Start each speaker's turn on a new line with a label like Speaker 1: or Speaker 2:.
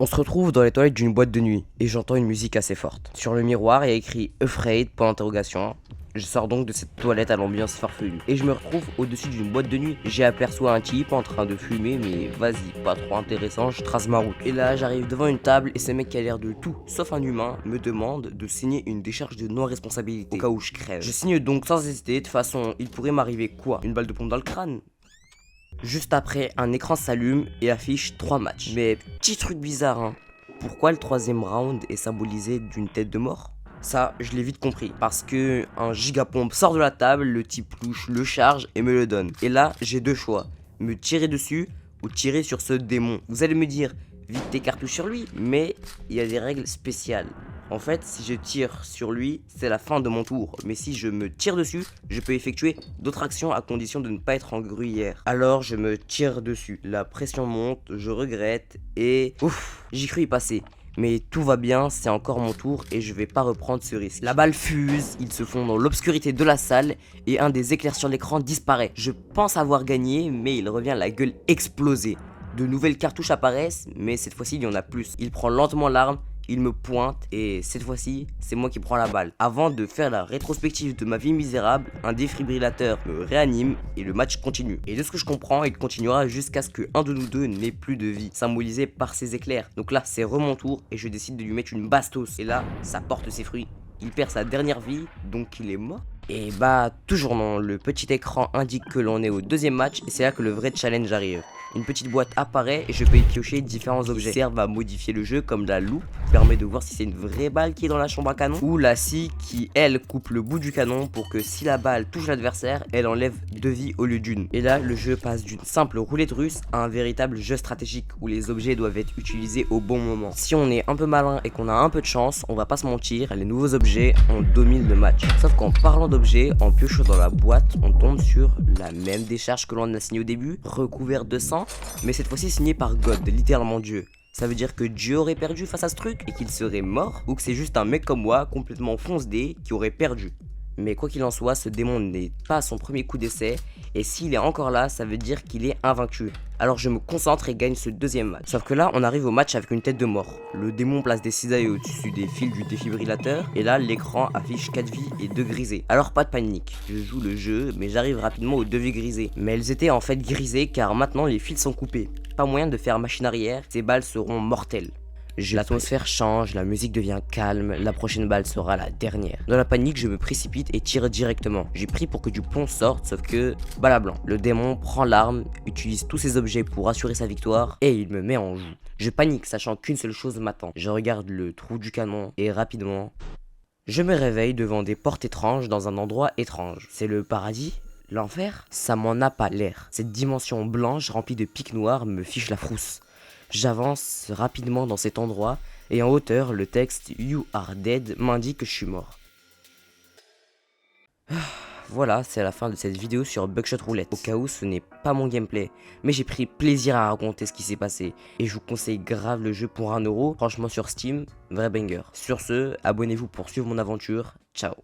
Speaker 1: On se retrouve dans les toilettes d'une boîte de nuit et j'entends une musique assez forte. Sur le miroir, il y a écrit Afraid point d'interrogation. Je sors donc de cette toilette à l'ambiance farfelue et je me retrouve au-dessus d'une boîte de nuit. J'y aperçois un type en train de fumer, mais vas-y, pas trop intéressant, je trace ma route. Et là, j'arrive devant une table et ce mec qui a l'air de tout, sauf un humain, me demande de signer une décharge de non-responsabilité au cas où je crève. Je signe donc sans hésiter, de toute façon, il pourrait m'arriver quoi? Une balle de plomb dans le crâne? Juste après, un écran s'allume et affiche 3 matchs. Mais petit truc bizarre, hein. Pourquoi le troisième round est symbolisé d'une tête de mort? Ça, je l'ai vite compris. Parce que un gigapompe sort de la table, le type louche le charge et me le donne. Et là, j'ai deux choix. Me tirer dessus ou tirer sur ce démon. Vous allez me dire, vite tes cartouches sur lui. Mais il y a des règles spéciales. En fait, si je tire sur lui, c'est la fin de mon tour. Mais si je me tire dessus, je peux effectuer d'autres actions à condition de ne pas être en gruyère. Alors je me tire dessus. La pression monte, je regrette et... Ouf, j'y cru y passer. Mais tout va bien, c'est encore mon tour et je vais pas reprendre ce risque. La balle fuse, ils se font dans l'obscurité de la salle et un des éclairs sur l'écran disparaît. Je pense avoir gagné, mais il revient la gueule explosée. De nouvelles cartouches apparaissent, mais cette fois-ci il y en a plus. Il prend lentement l'arme, il me pointe et cette fois-ci, c'est moi qui prends la balle. Avant de faire la rétrospective de ma vie misérable, un défibrillateur me réanime et le match continue. Et de ce que je comprends, il continuera jusqu'à ce que un de nous deux n'ait plus de vie, symbolisé par ces éclairs. Donc là, c'est mon tour et je décide de lui mettre une bastos. Et là, ça porte ses fruits. Il perd sa dernière vie, donc il est mort. Et bah, toujours non, le petit écran indique que l'on est au deuxième match et c'est là que le vrai challenge arrive. Une petite boîte apparaît et je peux y piocher différents objets qui servent à modifier le jeu, comme la loupe qui permet de voir si c'est une vraie balle qui est dans la chambre à canon, ou la scie qui elle coupe le bout du canon pour que si la balle touche l'adversaire, elle enlève 2 vies au lieu d'une. Et là le jeu passe d'une simple roulette russe à un véritable jeu stratégique où les objets doivent être utilisés au bon moment. Si on est un peu malin et qu'on a un peu de chance, on va pas se mentir, les nouveaux objets on domine le match. Sauf qu'en parlant d'objets, en piochant dans la boîte, on tombe sur la même décharge que l'on a signée au début, recouverte de sang, mais cette fois-ci signée par God, littéralement Dieu. Ça veut dire que Dieu aurait perdu face à ce truc et qu'il serait mort, ou que c'est juste un mec comme moi, complètement fonce-dé, qui aurait perdu. Mais quoi qu'il en soit, ce démon n'est pas à son premier coup d'essai, et s'il est encore là, ça veut dire qu'il est invaincu. Alors je me concentre et gagne ce deuxième match. Sauf que là, on arrive au match avec une tête de mort. Le démon place des cisailles au-dessus des fils du défibrillateur, et là, l'écran affiche 4 vies et 2 grisées. Alors pas de panique, je joue le jeu, mais j'arrive rapidement aux 2 vies grisées. Mais elles étaient en fait grisées car maintenant les fils sont coupés. Pas moyen de faire machine arrière, ces balles seront mortelles. L'atmosphère change, la musique devient calme, la prochaine balle sera la dernière. Dans la panique, je me précipite et tire directement. J'ai pris pour que du plomb sorte, sauf que balle à blanc. Le démon prend l'arme, utilise tous ses objets pour assurer sa victoire et il me met en joue. Je panique, sachant qu'une seule chose m'attend. Je regarde le trou du canon et rapidement, je me réveille devant des portes étranges dans un endroit étrange. C'est le paradis? L'enfer? Ça m'en a pas l'air. Cette dimension blanche remplie de pics noirs me fiche la frousse. J'avance rapidement dans cet endroit et en hauteur, le texte You are dead m'indique que je suis mort. Voilà, c'est la fin de cette vidéo sur Buckshot Roulette. Au cas où ce n'est pas mon gameplay, mais j'ai pris plaisir à raconter ce qui s'est passé. Et je vous conseille grave le jeu pour 1€, franchement sur Steam, vrai banger. Sur ce, abonnez-vous pour suivre mon aventure, ciao.